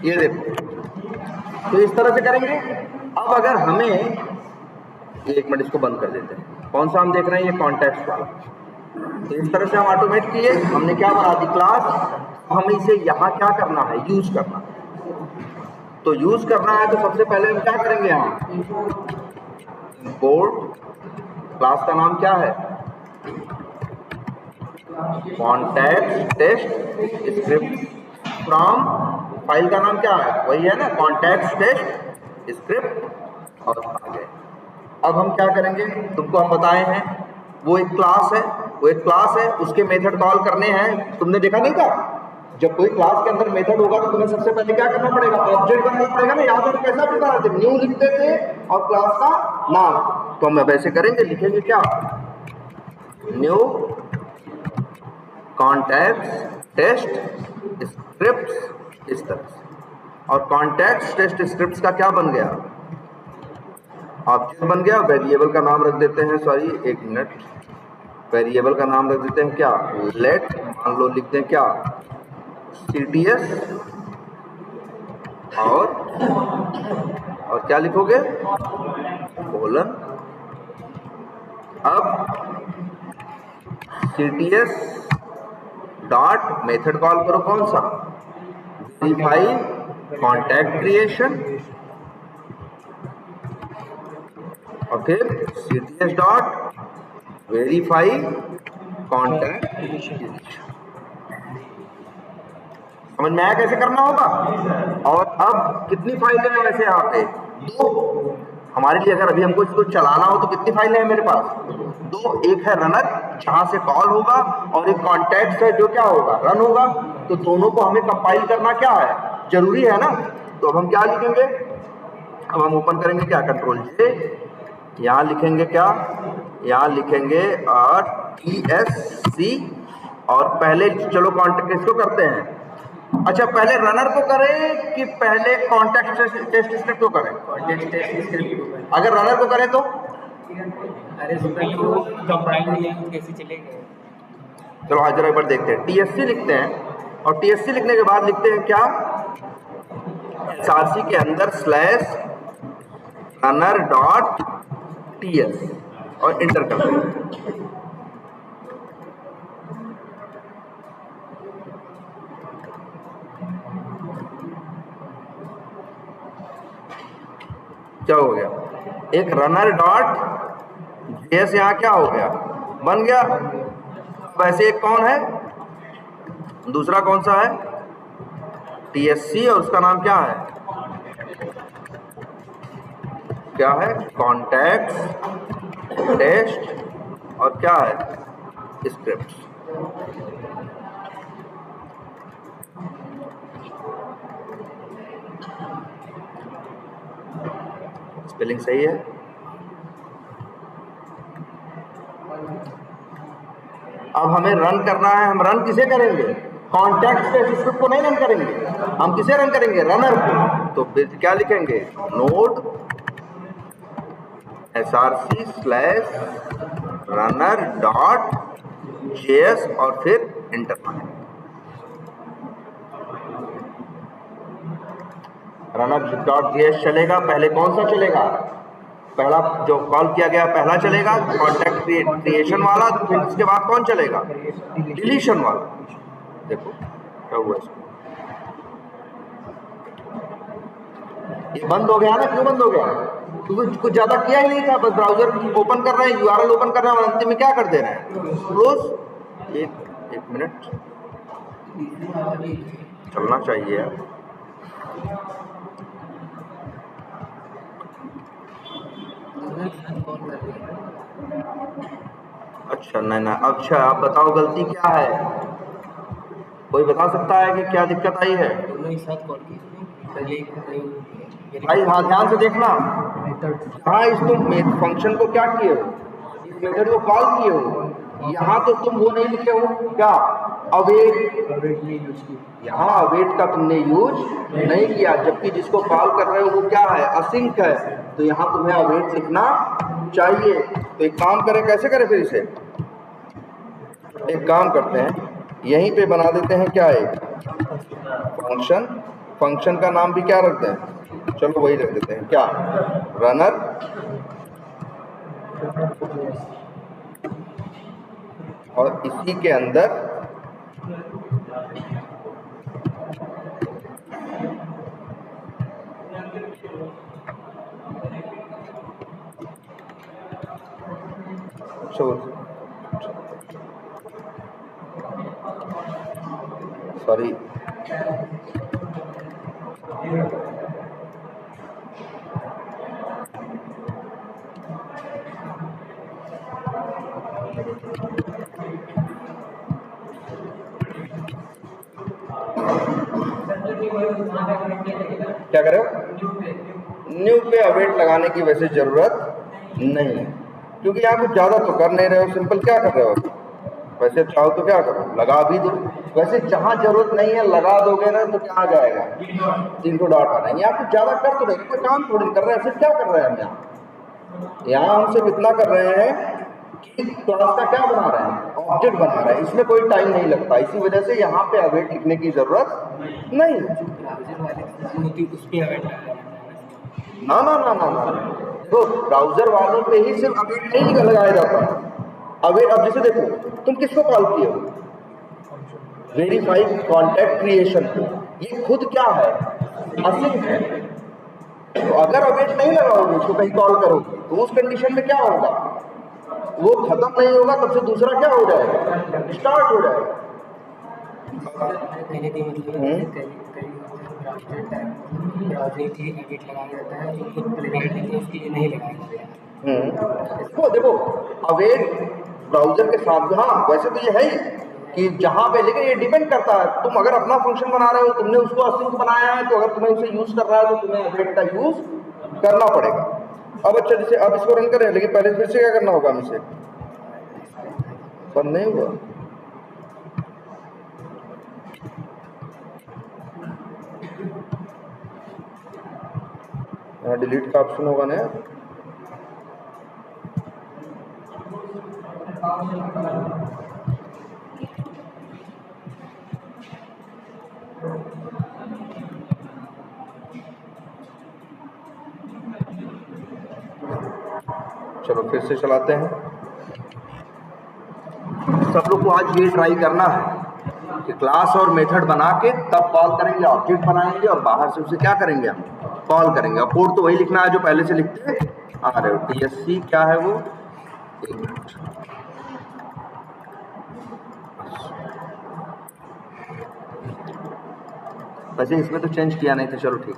ये देखो, तो इस तरह से करेंगे। अब अगर हमें, एक मिनट इसको बंद कर देते हैं, कौन सा हम देख रहे हैं, ये कॉन्टेक्स्ट वाला। तो इस तरह से हम ऑटोमेट किए, हमने क्या बना दी क्लास। हमें इसे यहाँ क्या करना है, यूज करना। तो यूज करना है तो सबसे पहले हम क्या करेंगे, यहाँ इंपोर्ट, क्लास का नाम क्या है, context test script from, file का नाम क्या है, वही है ना, कॉन्टेक्स्ट टेस्ट स्क्रिप्ट, और आगे। अब हम क्या करेंगे, तुमको हम बताए हैं, वो एक क्लास है, उसके मेथड कॉल करने हैं। तुमने देखा नहीं था, जब कोई क्लास के अंदर मेथड होगा तो तुम्हें सबसे पहले क्या करना पड़ेगा, ऑब्जेक्ट बनाना पड़ेगा ना। याद है कैसा लिखा है, न्यू लिखते थे और क्लास का नाम। तो हम अब ऐसे करेंगे, लिखेंगे क्या, न्यू कॉन्टेक्स्ट टेस्ट स्क्रिप्ट, इस तरह से। और कॉन्टेक्स्ट टेस्ट स्क्रिप्ट का क्या बन गया, ऑब्जेक्ट बन गया। वेरिएबल का नाम रख देते हैं, सॉरी एक मिनट, वेरिएबल का नाम रख देते हैं क्या, लेट, मान लो लिखते हैं क्या, CTS, और क्या लिखोगे, कोलन। अब CTS डॉट मेथड कॉल करो, कौन सा, वेरीफाई कॉन्टैक्ट क्रिएशन, और फिर CTS dot verify contact creation. समझ में आया कैसे करना होगा। और अब कितनी फाइलें हैं वैसे यहाँ पे, 2 हमारे लिए। अगर अभी हमको इसको चलाना हो तो कितनी फाइलें हैं मेरे पास, 2। एक है रनर जहां से कॉल होगा, और एक कॉन्टेक्स्ट है जो क्या होगा, रन होगा। तो दोनों को हमें कंपाइल करना क्या है, जरूरी है ना। तो अब हम क्या लिखेंगे, अब हम ओपन करेंगे क्या, कंट्रोल J, यहाँ लिखेंगे क्या, यहाँ लिखेंगे TSC, और पहले चलो कॉन्टेक्ट इसको करते हैं। अच्छा, पहले रनर को करें कि पहले कॉन्टेक्स्ट टेस्ट स्क्रिप्ट को करें, कॉन्टेक्स्ट टेस्ट स्क्रिप्ट। अगर रनर को करें तो अरे कंपाइल कैसे चलेगा। चलो आज जरा एक बार देखते हैं, TSC लिखते हैं, और TSC लिखने के बाद लिखते हैं क्या, SRC के अंदर स्लैश रनर डॉट TS, और इंटर करते हैं। क्या हो गया, एक रनर डॉट JS यहाँ क्या हो गया, बन गया। वैसे एक कौन है, दूसरा कौन सा है, TSC, और उसका नाम क्या है, कॉन्टैक्ट टेस्ट, और क्या है, स्क्रिप्ट। स्पेलिंग सही है। अब हमें रन करना है, हम रन किसे करेंगे, कॉन्टैक्ट टेस्ट स्क्रिप्ट को नहीं रन करेंगे, हम किसे रन करेंगे, रनर को। तो फिर क्या लिखेंगे, node SRC slash runner dot JS, और फिर इंटर मारें। रनर डॉट JS चलेगा, पहले कौन सा चलेगा, पहला जो कॉल किया गया पहला चलेगा, कॉन्टैक्ट क्रिएशन वाला। फिर इसके बाद कौन चलेगा, डिलीशन वाला। देखो क्या हुआ इसको, ये बंद हो गया ना, क्यों बंद हो गया, क्योंकि कुछ ज्यादा किया ही नहीं था, बस ब्राउजर ओपन कर रहे हैं, URL ओपन कर रहे हैं, और अंतिम में क्या कर दे रहे हैं, क्लोज। एक मिनट चलना चाहिए। अच्छा नहीं ना, अच्छा आप बताओ गलती क्या है, कोई बता सकता है कि क्या दिक्कत आई है, भाई हाँ ध्यान से देखना। हाँ, इस तुम फंक्शन को क्या किए हो, इस मेथड को कॉल किए हो, यहाँ तो तुम वो नहीं लिखे हो क्या, अवेट नहीं यूज किया, यहाँ अवेट का तुमने यूज नहीं किया, जबकि जिसको कॉल कर रहे हो वो क्या है, असिंक है। तो यहाँ तुम्हें अवेट लिखना चाहिए। तो एक काम करें, कैसे करें फिर इसे, एक काम करते हैं, यहीं पे बना देते हैं क्या, एक फंक्शन, फंक्शन का नाम भी क्या रखते हैं, चलो वही रख देते हैं, क्या, रनर, और इसी के अंदर सॉरी क्या करें, न्यू पे अवेट लगाने की वैसे जरूरत नहीं है, क्योंकि यहाँ कुछ ज्यादा तो कर नहीं रहे हो, सिंपल क्या कर रहे हो, वैसे चाहो तो क्या करो, लगा भी दो, वैसे जहां जरूरत नहीं है लगा दोगे ना तो क्या आ जाएगा, 3 डॉट आ रहे हैं, यहाँ कुछ ज्यादा कर तो रहे, कोई काम थोड़ी कर रहे हैं, सिर्फ क्या कर रहे हैं हम यहाँ हम सिर्फ इतना कर रहे हैं कि क्लास का क्या बना रहे हैं, ऑब्जेक्ट बना रहे हैं, इसमें कोई टाइम नहीं लगता, इसी वजह से यहाँ पे अवेट लिखने की जरूरत नहीं है। ना ना ना ना ना, तो ब्राउजर वालों पे ही सिर्फ अवेट नहीं लगाया जाता, अवेट, अब जैसे देखो तुम किसको कॉल किए हो, वेरीफाई कॉन्टैक्ट क्रिएशन को, ये खुद क्या है, असिंक है, तो अगर अवेट नहीं लगाओगे उसको कहीं कॉल करोगे तो उस कंडीशन में क्या होगा, वो खत्म नहीं होगा, तब से दूसरा क्या हो जाएगा, स्टार्ट हो जाएगा। तो देखो अवेट ब्राउजर के साथ, हाँ वैसे तो ये है ही कि जहां पे, लेकिन ये डिपेंड करता है, तुम अगर अपना फंक्शन बना रहे हो, तुमने उसको असिंक बनाया है, तो अगर तुम्हें उसे यूज कर रहा है तो तुम्हें अवेट का यूज करना पड़ेगा। अब अच्छा जैसे अब इसको रन करें, लेकिन पहले फिर से क्या करना होगा, हमें से बंद नहीं हुआ, यहाँ डिलीट का ऑप्शन होगा ना, चलो फिर से चलाते हैं। सब लोग को आज ये ट्राई करना है कि क्लास और मेथड बना के तब कॉल करेंगे, ऑब्जेक्ट बनाएंगे और बाहर से उसे क्या करेंगे, हम कॉल करेंगे, और कोड तो वही लिखना है जो पहले से लिखते आ रहे हो। TSC क्या है वो, वैसे इसमें तो चेंज किया नहीं था, चलो ठीक।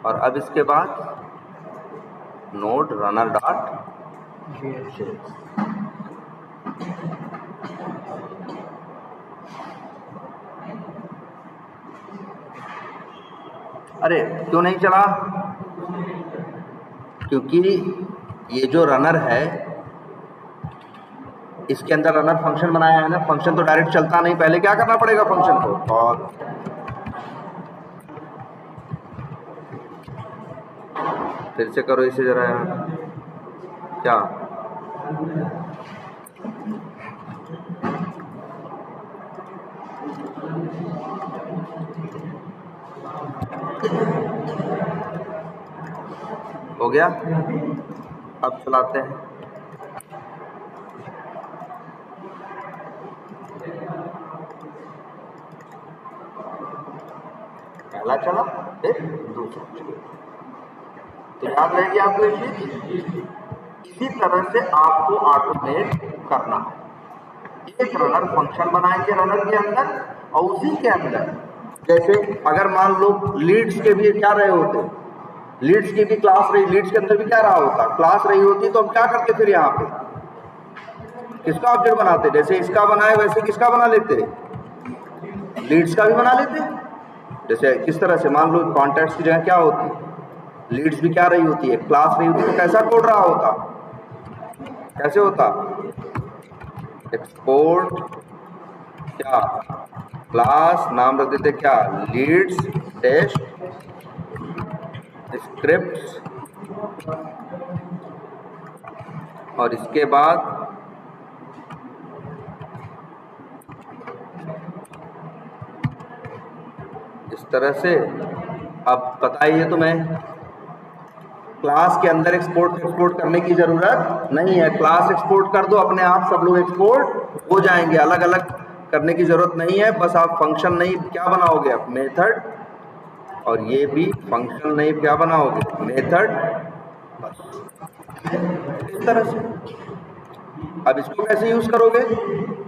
और अब इसके बाद नोड रनर डॉट, अरे क्यों नहीं चला, क्योंकि ये जो रनर है इसके अंदर रनर फंक्शन बनाया है ना, फंक्शन तो डायरेक्ट चलता नहीं, पहले क्या करना पड़ेगा फंक्शन को कॉल। फिर से करो इसे जरा, क्या हो गया, अब चलाते हैं। पहला चला फिर दूसरा चला, तो याद रहेगी आपको ये चीज, इसी तरह से आपको ऑटोमेट करना है। एक रनर फंक्शन बनाएंगे रनर के अंदर, और उसी के अंदर जैसे अगर मान लो लीड्स के भी क्या रहे होते, लीड्स की भी क्लास रही, लीड्स के अंदर भी क्या रहा होता, क्लास रही होती, तो हम क्या करते फिर यहाँ पे किसका ऑब्जेक्ट बनाते, जैसे इसका बनाए वैसे किसका बना लेते, लीड्स का भी बना लेते। जैसे किस तरह से, मान लो कॉन्टैक्ट्स की जगह क्या होती, लीड्स भी क्या रही होती है, क्लास रही होती, तो कैसा कोड रहा होता, कैसे होता, एक्सपोर्ट क्या, क्लास नाम रख देते क्या, लीड्स टेस्ट स्क्रिप्ट्स, और इसके बाद इस तरह से। अब बताइए तुम्हें क्लास के अंदर एक्सपोर्ट करने की जरूरत नहीं है, क्लास एक्सपोर्ट कर दो अपने आप, सब लोग एक्सपोर्ट हो जाएंगे, अलग अलग करने की जरूरत नहीं है। बस आप फंक्शन नहीं क्या बनाओगे, मेथड, और ये भी फंक्शन नहीं क्या बनाओगे, मेथड, बस इस तरह से। अब इसको कैसे यूज करोगे,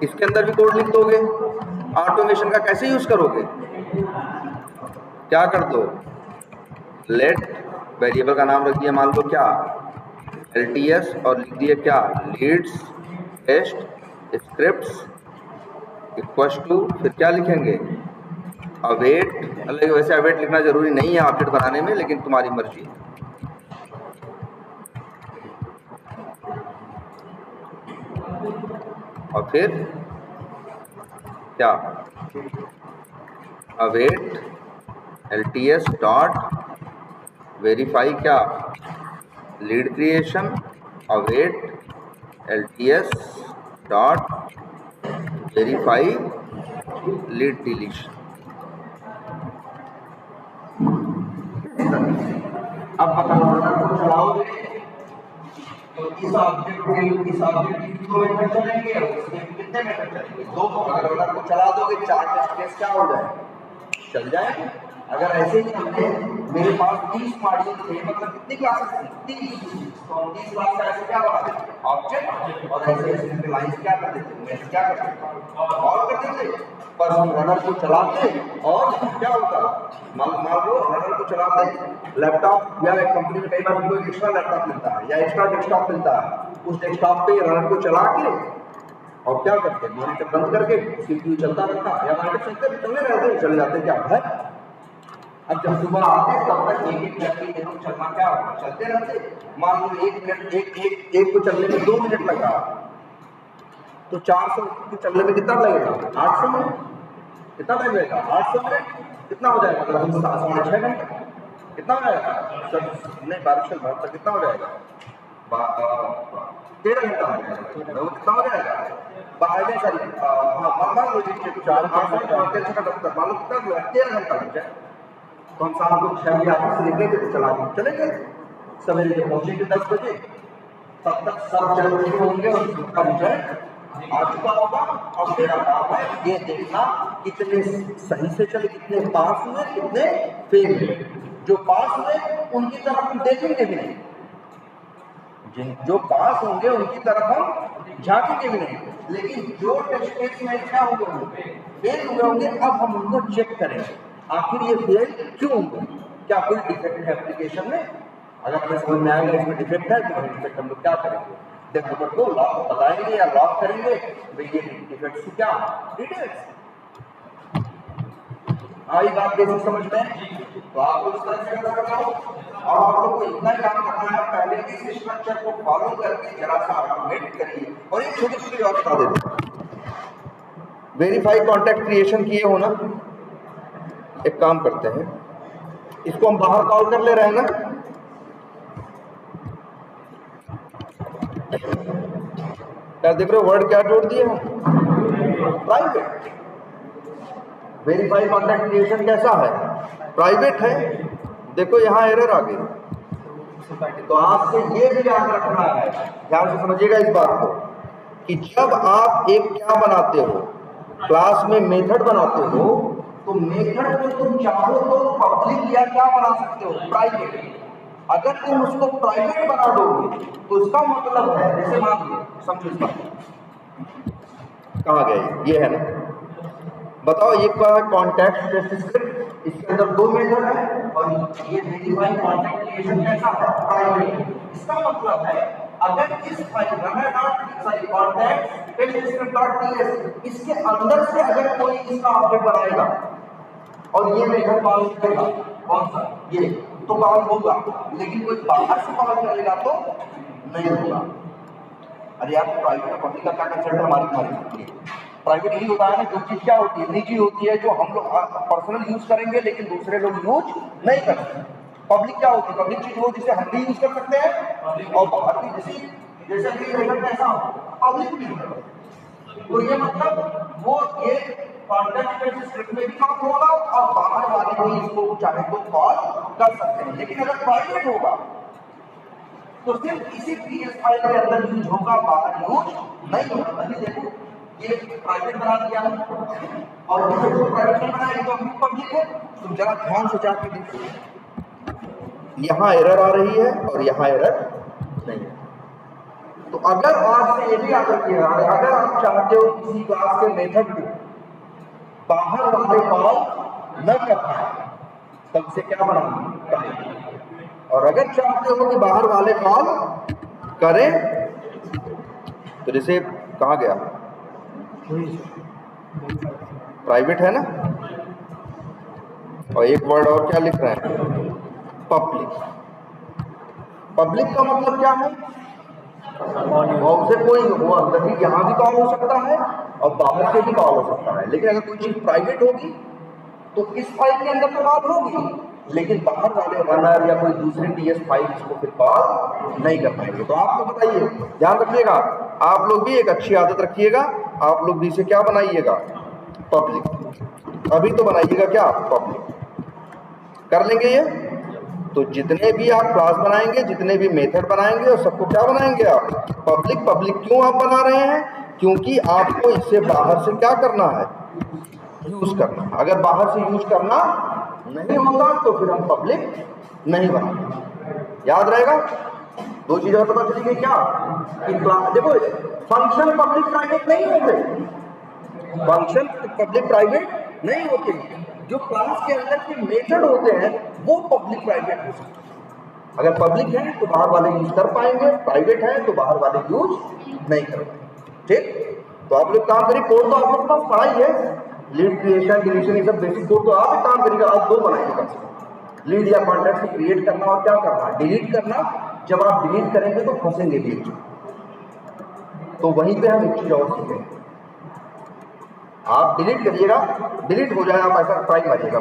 इसके अंदर भी कोड लिख दोगे। ऑटोमेशन का कैसे यूज करोगे, क्या कर दो, लेट वेरिएबल का नाम रख दिया मान लो क्या, LTS, और लिख दिए क्या, leads test scripts equals to, फिर क्या लिखेंगे, अवेट। अलग वैसे अवेट लिखना जरूरी नहीं है ऑब्जेक्ट बनाने में, लेकिन तुम्हारी मर्जी है। और फिर क्या, अवेट LTS डॉट वेरीफाई क्या, lead creation, await LTS dot verify lead deletion. अब बताओ चलाओगे तो इस ऑब्जेक्ट की दो मेथड चलेंगे, और इसमें कितने मेथड चलेंगे, दो। अगर रनर को चला दोगे 4 टेस्ट केस क्या हो जाए, चल जाएंगे। अगर ऐसे ही हमने, मेरे पास 30 मॉड्यूल थे, मतलब कितनी क्लासेस थी, 30, तो 30 क्लास का ऐसे क्या बना देते ऑब्जेक्ट, और ऐसे ऐसे लाइंस क्या कर देते, मैसेज क्या कर देते, और कर देते। बस हम रनर को चलाते और क्या होता, मान लो रनर को चलाते, लैपटॉप या एक कंपनी में कई बार उनको एक्स्ट्रा लैपटॉप मिलता है या एक्स्ट्रा डेस्कटॉप मिलता है, उस डेस्कटॉप पे रनर को चला के और क्या करते हैं, मॉनिटर बंद करके CPU चलता रहता, या मॉनिटर चलने रहते, चल जाते क्या है। अब जब सुबह आते तब तक एक करके लोग चलना क्या होगा, चलते रहते। मान लो 1 मिनट एक को चलने में 2 मिनट लग रहा, तो 400 को चलने में कितना लगेगा, 800 मिनट। कितना टाइम लगेगा, 800 मिनट। कितना हो जाएगा, मतलब 6.5 घंटे। कितना हो जाएगा, नहीं 12 तक कितना हो जाएगा, 13 घंटा हो जाएगा। कितना हो जाएगा, बाहर सॉरी मान लो 4 8 का मान लो कितना 13 घंटा लग जाए। तो हम शाम को 6 बजे ऑफिस से निकलेंगे तो चले गए, सवेरे जब पहुंचेंगे 10 बजे, तब तक सब चल रहे होंगे और उसका रिजल्ट आ चुका होगा। और मेरा काम है ये देखना कितने सही से चले, कितने पास हुए, कितने फेल हुए। जो पास हुए उनकी तरफ हम देखेंगे भी नहीं, जो पास होंगे उनकी तरफ हम झांकेंगे भी नहीं, लेकिन जो टेस्ट केस में क्या होंगे, फेल हुए होंगे, अब हम उनको चेक करेंगे आखिर ये फेल क्यों हुआ, क्या कोई डिफेक्ट है एप्लीकेशन में। अगर हमें समझ में आएगा इसमें डिफेक्ट है तो डिफेक्ट हम लोग क्या करेंगे, डेवलपर को लॉक बताएंगे या लॉक करेंगे भाई ये डिफेक्ट्स की क्या डिटेल्स। आई बात बेसिक समझ में, तो आपको इस तरह से करना हो, और आप लोग को इतना काम करना है, पहले इस स्ट्रक्चर को फॉलो करके जरा सा ऑटोमेट करिए। और एक छोटी छोटी बात बता देते हैं, वेरीफाई कॉन्टैक्ट क्रिएशन किए हो ना, एक काम करते हैं, इसको हम बाहर कॉल कर ले रहे हैं ना, क्या देख रहे हो, वर्ड क्या जोड़ दिए हम, प्राइवेट। वेरीफाई कॉन्टैक्ट क्रिएशन कैसा है, प्राइवेट है। देखो यहाँ एरर आ गई, तो आपसे ये भी ध्यान रखना है, ध्यान से समझिएगा इस बात को, कि जब आप एक क्या बनाते हो, क्लास में मेथड बनाते हो, तो मेथड को तुम चाहो तो पब्लिक या क्या बना सकते हो, प्राइवेट। अगर तुम उसको प्राइवेट बना दोगे तो इसका मतलब है, जैसे मान लो, समझो इस बात कहाँ गए, ये है ना, बताओ ये क्या है, कॉन्टैक्ट टेस्ट स्क्रिप्ट, इसके अंदर 2 मेथड है, और ये वेरीफाई कॉन्टैक्ट क्रिएशन कैसा है, प्राइवेट। इसका मतलब है अगर इस file contact test script dot TS इसके अंदर से अगर कोई इसका ऑब्जेक्ट बनाएगा और ये मेथड कॉल करेगा, कौन सा ये, तो कॉल होगा, लेकिन कोई बाहर से कॉल करेगा तो नहीं होगा। अरे यार प्राइवेट और पब्लिक का क्या कंसेप्ट है हमारी प्राइवेट यही होता है ना, जो चीज क्या होती है निजी होती है, जो हम लोग पर्सनल यूज करेंगे लेकिन दूसरे लोग यूज नहीं कर सकते। पब्लिक क्या होती है, पब्लिक चीज वो जिसे हम भी यूज कर सकते हैं और बाहर भी जैसे कि ऐसा पब्लिक भी। तो ये मतलब वो ये कॉन्टेक्स्ट बेस्ड स्क्रिप्ट में भी काम होगा और बाहर वाले को इसको चाहे तो कॉल कर सकते हैं। लेकिन अगर प्राइवेट होगा तो सिर्फ इसी पीएस फाइल के अंदर यूज होगा, बाहर यूज नहीं होगा। अभी देखो ये प्राइवेट बना दिया और दूसरे को प्राइवेट नहीं बनाया तो अभी पब्लिक है। तुम जरा ध्यान से जाके देखो, यहाँ एरर आ रही है और यहाँ एरर नहीं है। तो अगर आपसे ये भी याद रखिएगा, अगर आप चाहते हो किसी क्लास के मेथड को बाहर वाले कॉल न कर पाए तब से क्या बनाना, और अगर चाहते हो कि बाहर वाले कॉल करें तो जैसे कहा गया प्राइवेट है ना, और एक वर्ड और क्या लिख रहे हैं पब्लिक। पब्लिक का मतलब क्या है, और उसे कोई वो अंदर भी यहाँ भी कॉल हो सकता है और बाहर से भी कॉल हो सकता है। लेकिन अगर कोई चीज प्राइवेट होगी तो इस फाइल के अंदर तो कॉल होगी लेकिन बाहर वाले रनर या कोई दूसरी टीएस फाइल इसको फिर कॉल नहीं कर पाएंगे। तो आप लोग बताइए, ध्यान रखिएगा, आप लोग भी एक अच्छी आदत रखिएगा, आप लोग भी इसे क्या बनाइएगा पब्लिक। अभी तो बनाइएगा क्या पब्लिक, कर लेंगे ये। तो जितने भी आप क्लास बनाएंगे, जितने भी मेथड बनाएंगे और सबको क्या बनाएंगे आप पब्लिक। पब्लिक क्यों आप बना रहे हैं, क्योंकि आपको इससे बाहर से क्या करना है यूज करना। अगर बाहर से यूज करना नहीं होगा तो फिर हम पब्लिक नहीं बनाएंगे। याद रहेगा, दो चीजें पता चली गई क्या कि क्लास देखो फंक्शन पब्लिक प्राइवेट नहीं होते, फंक्शन पब्लिक प्राइवेट नहीं होते, जो क्लास के अंदर के मेथड होते हैं वो पब्लिक प्राइवेट हो सकते हैं। अगर पब्लिक है तो बाहर वाले यूज कर पाएंगे, प्राइवेट है तो बाहर वाले यूज नहीं कर पाएंगे। ठीक, तो आप लोग काम करिए, कोड तो आप लोग पास पढ़ाई है, लीड क्रिएशन डिलीशन ये सब बेसिक कोड तो आप ही काम करिएगा। आप दो बनाइए कम से कम, लीड या कॉन्टैक्ट से क्रिएट करना और क्या करना डिलीट करना। जब आप डिलीट करेंगे तो फंसेंगे भी, तो वहीं पे हम एक चीज और सीखेंगे। आप डिलीट करिएगा, डिलीट हो जाए आप ऐसा ट्राई करिएगा,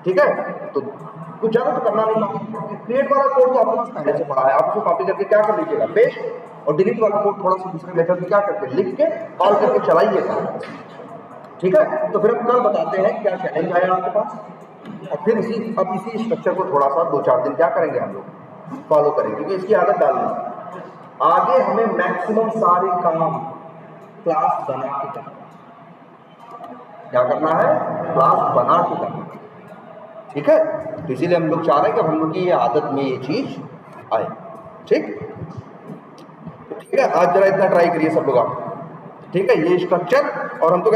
ठीक है। तो कुछ ज़्यादा तो करना नहीं, क्रिएट वाला कोड तो आपके पास पहले से पड़ा है, आप उसको कॉपी करके क्या कर लीजिएगा पेस्ट, और डिलीट वाला कोड थोड़ा सा दूसरे मेथड में क्या करके लिख के कॉल करके चलाइएगा, ठीक है। तो फिर हम कल बताते हैं क्या चैलेंज आया आपके पास, और फिर इसी स्ट्रक्चर को थोड़ा सा 2-4 दिन क्या करेंगे हम लोग फॉलो करेंगे, क्योंकि इसकी आदत डालनी। आगे हमें मैक्सिमम सारे काम क्लास बना के करना, क्या करना है क्लास बना के करना, ठीक है। तो इसीलिए हम लोग चाह रहे हैं कि हम लोग की ये आदत में ये चीज आए, ठीक है। आज जरा इतना ट्राई करिए सब लोग आप, ठीक है, ये स्ट्रक्चर। और हम तो